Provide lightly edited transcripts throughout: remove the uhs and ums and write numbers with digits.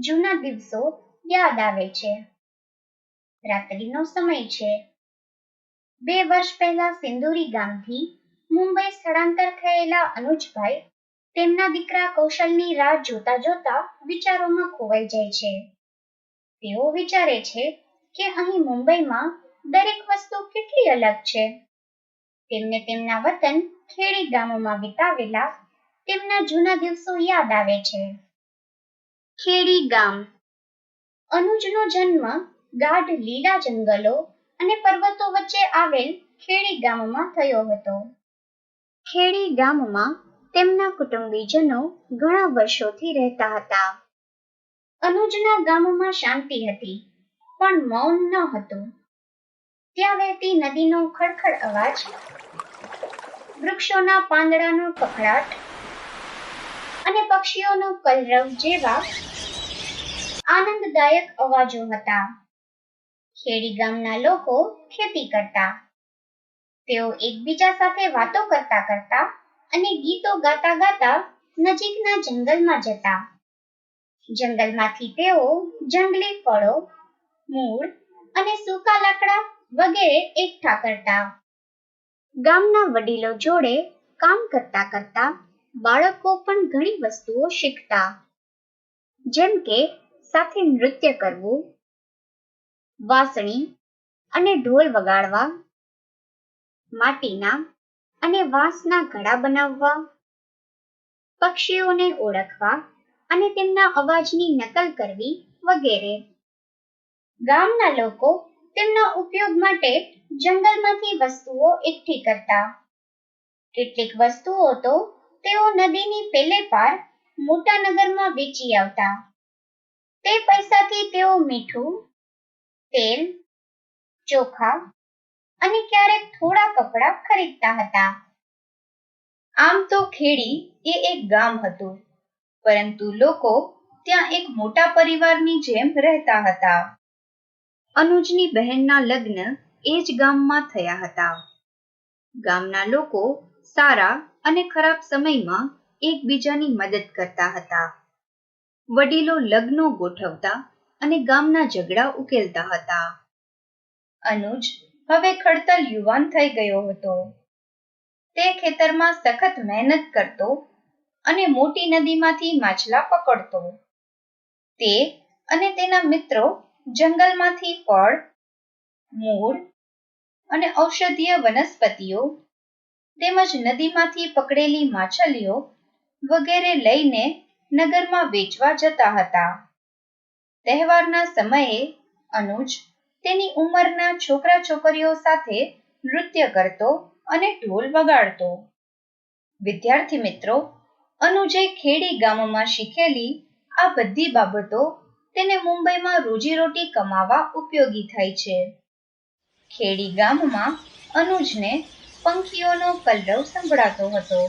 જૂના દિવસો યાદ આવે છે. રાત્રિનો સમય છે. 2 વર્ષ પહેલા સિંદુરી ગામથી મુંબઈ સ્થળાંતર થયેલા અનુજભાઈ તેમના દીકરા કૌશલની રાહ જોતા જોતા વિચારોમાં ખોવાઈ જાય છે. તેઓ વિચારે છે કે અહીં મુંબઈમાં દરેક વસ્તુ કેટલી અલગ છે. તેમને તેમના વતન ખેડી ગામમાં વિતાવેલા તેમના જૂના દિવસો યાદ આવે છે. ખેડી ગામ. અનુજનો જન્મ ગાઢ લીલા જંગલો અને પર્વતો વચ્ચે આવેલ ખેડી ગામમાં થયો હતો. ખેડી ગામમાં તેમના કુટુંબીજનો ઘણા વર્ષોથી રહેતા હતા. અનુજના ગામમાં શાંતિ હતી, પણ મૌન ન હતું. ત્યાં વહેતી નદીનો ખડખડ અવાજ, વૃક્ષોના પાંદડાનો કકળાટ અને પક્ષીઓનો કલરવ જેવા આનંદદાયક અવાજો હતા. ખેડી ગામના લોકો ખેતી કરતા. તેઓ એકબીજા સાથે વાતો કરતા કરતા અને ગીતો ગાતા ગાતા નજીકના જંગલમાં જતા. જંગલમાંથી તેઓ જંગલી ફળો, મૂળ અને સૂકા લાકડા વગેરે એકઠા કરતા. ગામના વડીલો જોડે કામ કરતા કરતા બાળકો પણ ઘણી વસ્તુઓ શીખતા, જેમ કે સાથે નૃત્ય કરવું, વાંસળી અને ઢોલ વગાડવા, માટીના અને વાંસના ઘડા બનાવવા, પક્ષીઓને ઓળખવા અને તેમના અવાજની નકલ કરવી વગેરે. ગામના લોકો તેમના ઉપયોગ માટે જંગલમાંથી વસ્તુઓ એકઠી કરતા. કેટલીક વસ્તુઓ તો તેઓ નદીની પેલે પાર મોટા નગરમાં વેચી આવતા. તે પૈસાથી તેઓ મીઠું, તેલ, ચોખા અને ક્યારેક થોડા કપડાં ખરીદતા હતા. આમ તો ખેડી એ એક ગામ હતું, પરંતુ લોકો ત્યાં એક મોટા પરિવારની જેમ રહેતા હતા. અનુજની બહેનના લગ્ન એ જ ગામમાં થયા હતા. ગામના લોકો સારા અને ખરાબ સમયમાં એકબીજાની મદદ કરતા હતા. વડીલો લગ્નો ગોઠવતા અને ગામના ઝઘડા ઉકેલતા હતા. અનુજ હવે ખડતલ યુવાન થઈ ગયો હતો. તે ખેતરમાં સખત મહેનત કરતો અને મોટી નદીમાંથી માછલા પકડતો. તે અને તેના મિત્રો જંગલમાંથી ફળ, મૂળ અને ઔષધીય વનસ્પતિઓ તેમજ નદીમાંથી પકડેલી માછલીઓ વગેરે લઈને નગરમાં વેચવા જતા હતા. તહેવારના સમયે અનુજ તેની ઉંમરના છોકરા છોકરીઓ સાથે નૃત્ય કરતો અને ઢોલ વગાડતો. વિદ્યાર્થી મિત્રો, અનુજે ખેડી ગામમાં શીખેલી આ બધી બાબતો તેને મુંબઈમાં રોજીરોટી કમાવા ઉપયોગી થઈ છે. ખેડી ગામમાં અનુજને પંખીઓનો કલરવ સંભળાતો હતો,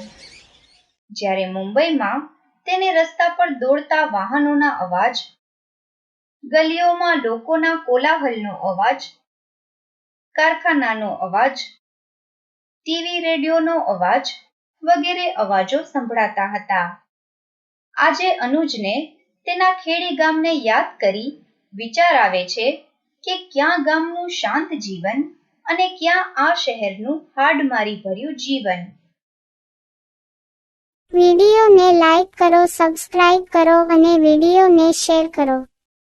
જ્યારે મુંબઈમાં તેને રસ્તા પર દોડતા વાહનોના અવાજ, ગલીઓમાં લોકોના કોલાહલનો અવાજ, કારખાનાનો અવાજ, ટીવી રેડિયોનો અવાજ વગેરે અવાજો સંભળાતા હતા. આજે અનુજને તેના ખેડી ગામને યાદ કરી વિચાર આવે છે કે ક્યાં ગામનું શાંત જીવન અને ક્યાં આ શહેરનું હાડમારી ભર્યું જીવન. વિડીયોને લાઈક કરો, સબસ્ક્રાઇબ કરો અને વિડીયોને શેર કરો.